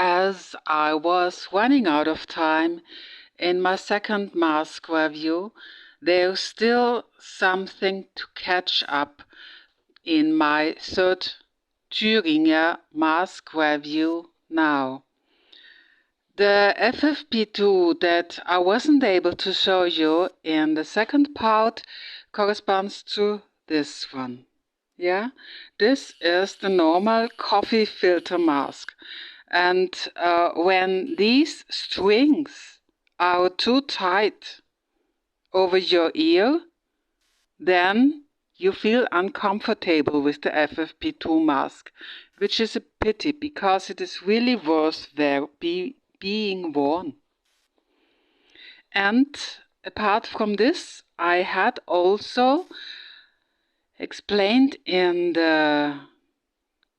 as I was running out of time in my second mask review, there's still something to catch up in my third Thüringer mask review now. The FFP2 that I wasn't able to show you in the second part corresponds to this one. Yeah, this is the normal coffee filter mask. And when these strings are too tight over your ear, then you feel uncomfortable with the FFP2 mask, which is a pity because it is really worth being worn. And apart from this, I had also explained in the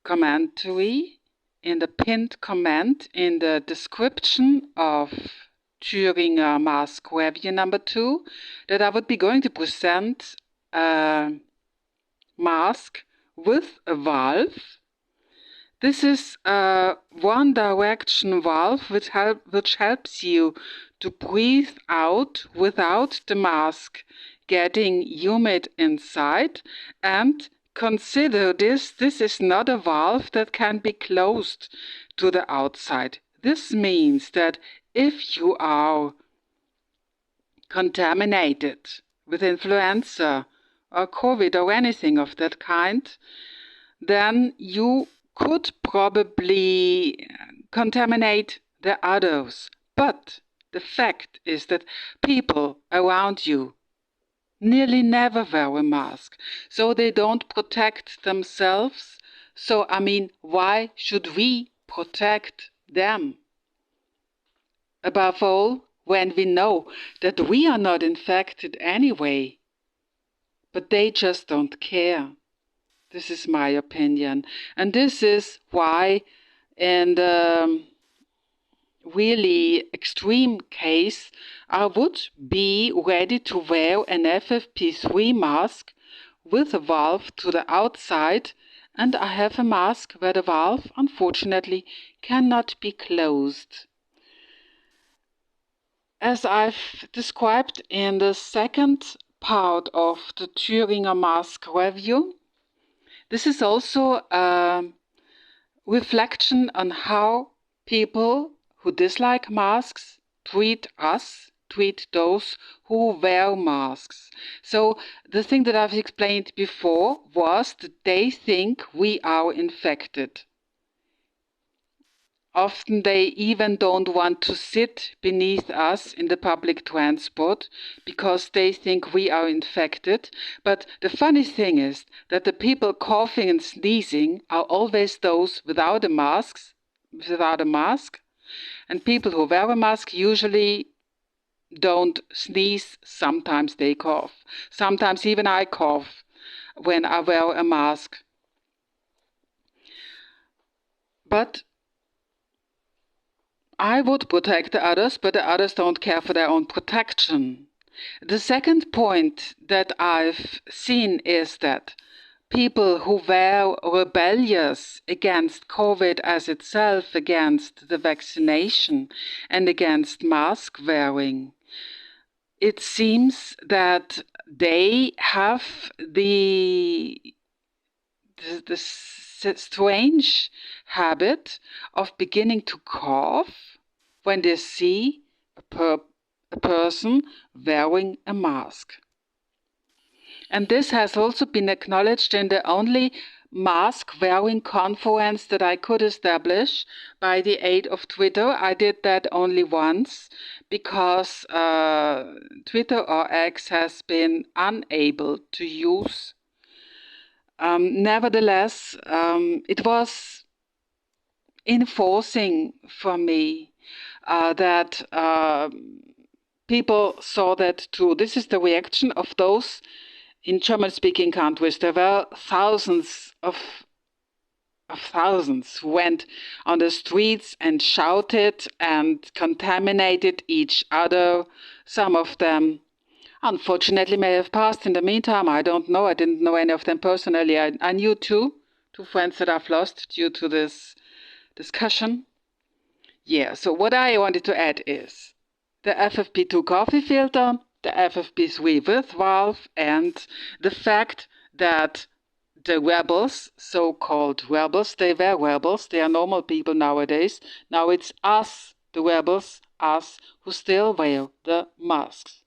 commentary, in the pinned comment, in the description of Thüringer mask review number 2, that I would be going to present a mask with a valve. This is a one-direction valve which helps you to breathe out without the mask getting humid inside. And consider this is not a valve that can be closed to the outside. This means that if you are contaminated with influenza or COVID or anything of that kind, then you could probably contaminate the others. But the fact is that people around you nearly never wear a mask, so they don't protect themselves. So, why should we protect them? Above all, when we know that we are not infected anyway, but they just don't care. This is my opinion. And this is why, in the really extreme case, I would be ready to wear an FFP3 mask with a valve to the outside, and I have a mask where the valve, unfortunately, cannot be closed. As I've described in the second part of the Thüringer mask review, this is also a reflection on how people who dislike masks treat those who wear masks. So the thing that I've explained before was that they think we are infected. Often they even don't want to sit beneath us in the public transport because they think we are infected. But the funny thing is that the people coughing and sneezing are always those without a mask. And people who wear a mask usually don't sneeze. Sometimes they cough. Sometimes even I cough when I wear a mask. But I would protect the others, but the others don't care for their own protection. The second point that I've seen is that people who were rebellious against COVID as itself, against the vaccination and against mask wearing, it seems that they have the strange habit of beginning to cough when they see a person wearing a mask. And this has also been acknowledged in the only mask-wearing conference that I could establish by the aid of Twitter. I did that only once because Twitter or X has been unable to use. Nevertheless, it was enforcing for me that people saw that too. This is the reaction of those in German-speaking countries. There were thousands who went on the streets and shouted and contaminated each other. Some of them, unfortunately, may have passed in the meantime. I don't know. I didn't know any of them personally. I knew two friends that I've lost due to this discussion. Yeah, so what I wanted to add is the FFP2 coffee filter, the FFP3 with valve, and the fact that the rebels, so-called rebels, they were rebels, they are normal people nowadays. Now it's us, the rebels, us, who still wear the masks.